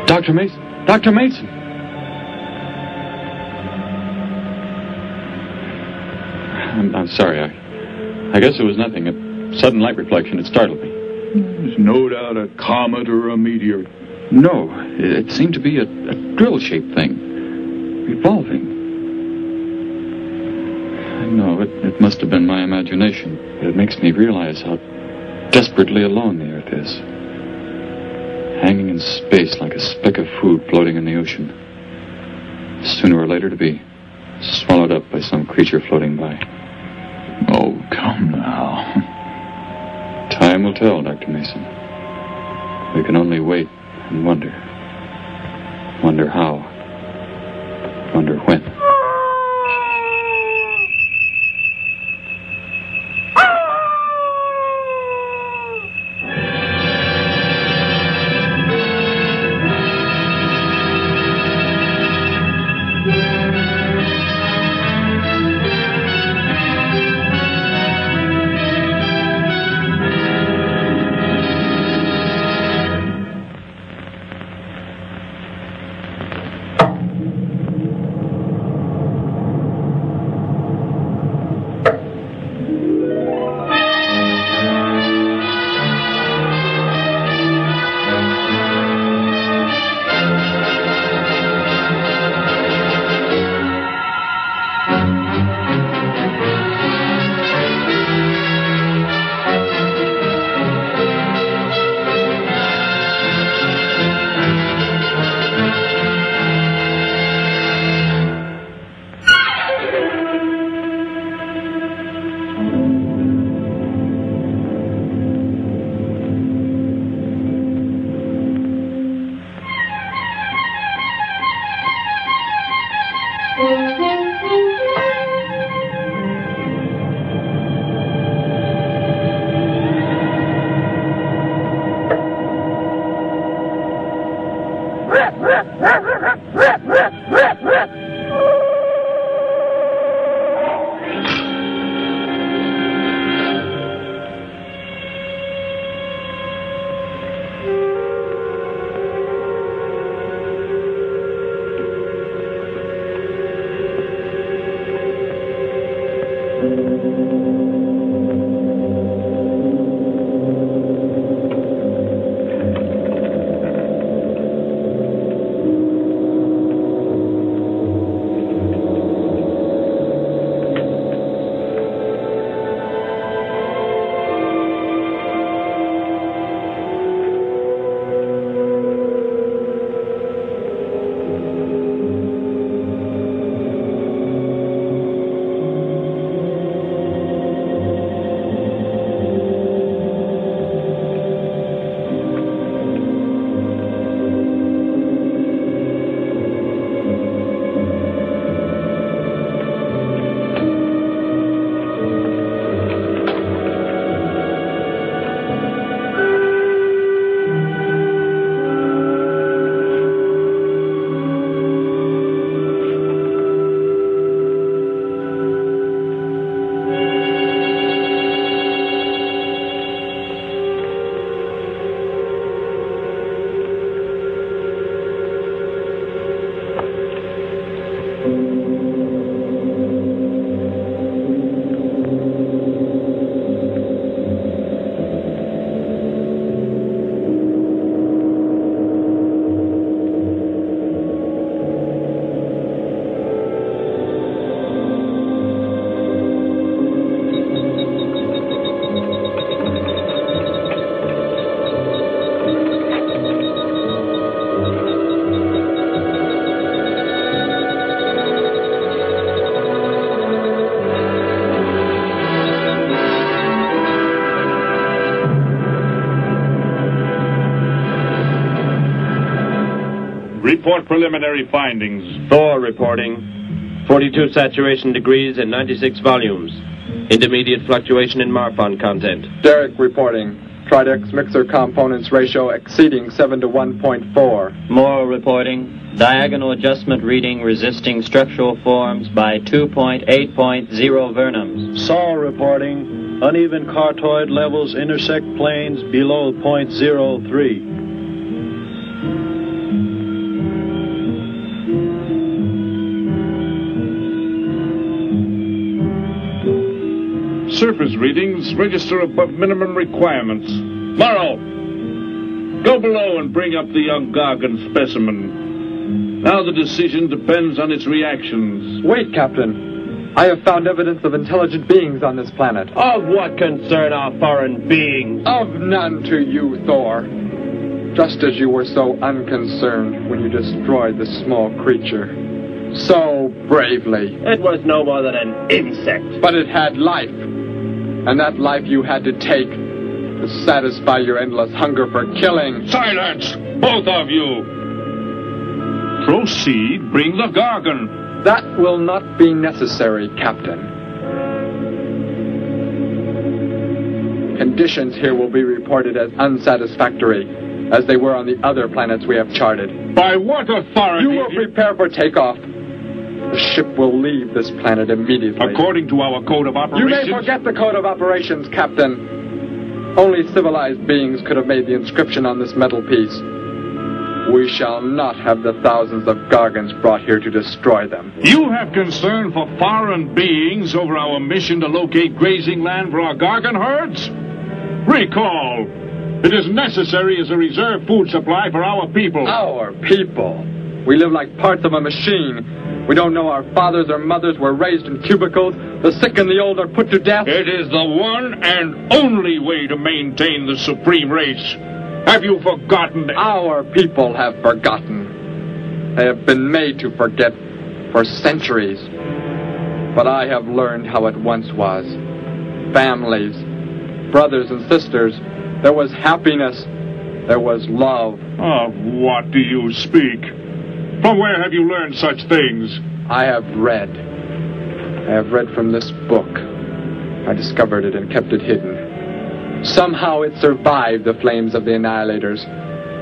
Dr. Mason! Dr. Mason! I'm sorry. I guess it was nothing. A sudden light reflection. It startled me. There's no doubt a comet or a meteor. No, it seemed to be a drill-shaped thing. Revolving. I know, it must have been my imagination. But it makes me realize how desperately alone the Earth is. Hanging in space like a speck of food floating in the ocean. Sooner or later to be swallowed up by some creature floating by. Oh, come now. Time will tell, Dr. Mason. We can only wait and wonder. Wonder how. Wonder when. Report preliminary findings. Thor reporting. 42 saturation degrees and 96 volumes. Intermediate fluctuation in Marfan content. Derek reporting. Tridex mixer components ratio exceeding 7 to 1.4. Morrow reporting. Diagonal adjustment reading resisting structural forms by 2.8.0 vernums. Saul reporting. Uneven cartoid levels intersect planes below .03. surface readings register above minimum requirements. Morrow, go below and bring up the young Gargan specimen. Now the decision depends on its reactions. Wait, Captain. I have found evidence of intelligent beings on this planet. Of what concern are foreign beings? Of none to you, Thor. Just as you were so unconcerned when you destroyed the small creature. So bravely. It was no more than an insect. But it had life. And that life you had to take to satisfy your endless hunger for killing. Silence, both of you! Proceed, bring the Gargan. That will not be necessary, Captain. Conditions here will be reported as unsatisfactory, as they were on the other planets we have charted. By what authority? You will prepare for takeoff. The ship will leave this planet immediately. According to our code of operations... You may forget the code of operations, Captain. Only civilized beings could have made the inscription on this metal piece. We shall not have the thousands of Gargans brought here to destroy them. You have concern for foreign beings over our mission to locate grazing land for our Gargan herds? Recall, it is necessary as a reserve food supply for our people. Our people? We live like parts of a machine. We don't know our fathers or mothers were raised in cubicles. The sick and the old are put to death. It is the one and only way to maintain the supreme race. Have you forgotten? Our people have forgotten. They have been made to forget for centuries. But I have learned how it once was. Families, brothers and sisters. There was happiness. There was love. Of what do you speak? From where have you learned such things? I have read. I have read from this book. I discovered it and kept it hidden. Somehow it survived the flames of the Annihilators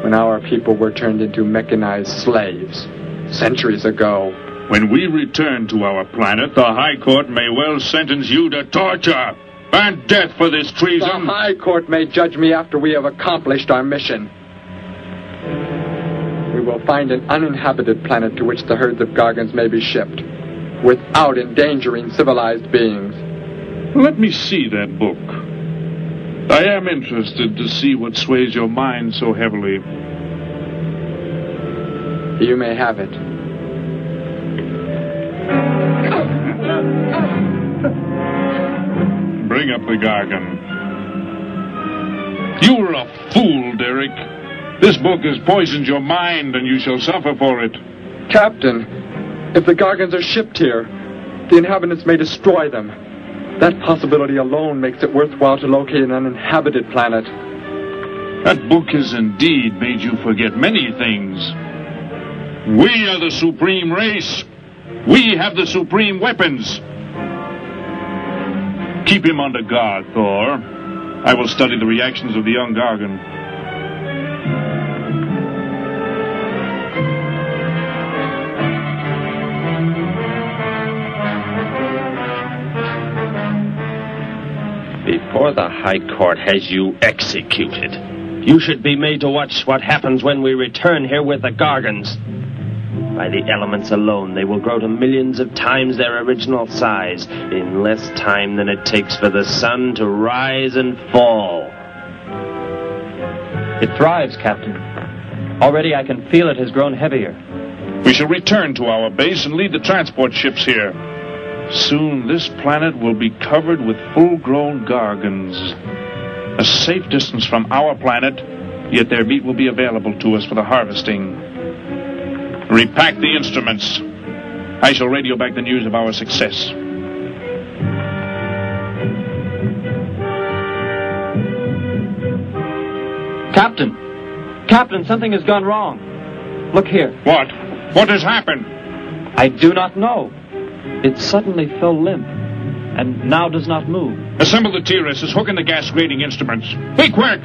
when our people were turned into mechanized slaves centuries ago. When we return to our planet, the High Court may well sentence you to torture and death for this treason. The High Court may judge me after we have accomplished our mission. We will find an uninhabited planet to which the herds of Gargans may be shipped, without endangering civilized beings. Let me see that book. I am interested to see what sways your mind so heavily. You may have it. Bring up the Gargan. You were a fool, Derek. This book has poisoned your mind, and you shall suffer for it. Captain, if the Gargans are shipped here, the inhabitants may destroy them. That possibility alone makes it worthwhile to locate an uninhabited planet. That book has indeed made you forget many things. We are the supreme race. We have the supreme weapons. Keep him under guard, Thor. I will study the reactions of the young Gargan. Before the High Court has you executed, you should be made to watch what happens when we return here with the Gargans. By the elements alone, they will grow to millions of times their original size in less time than it takes for the sun to rise and fall. It thrives, Captain. Already I can feel it has grown heavier. We shall return to our base and lead the transport ships here. Soon this planet will be covered with full-grown Gargans. A safe distance from our planet, yet their meat will be available to us for the harvesting. Repack the instruments. I shall radio back the news of our success. Captain! Captain, something has gone wrong. Look here. What? What has happened? I do not know. It suddenly fell limp, and now does not move. Assemble the TRSs, hook in the gas grading instruments. Be quick!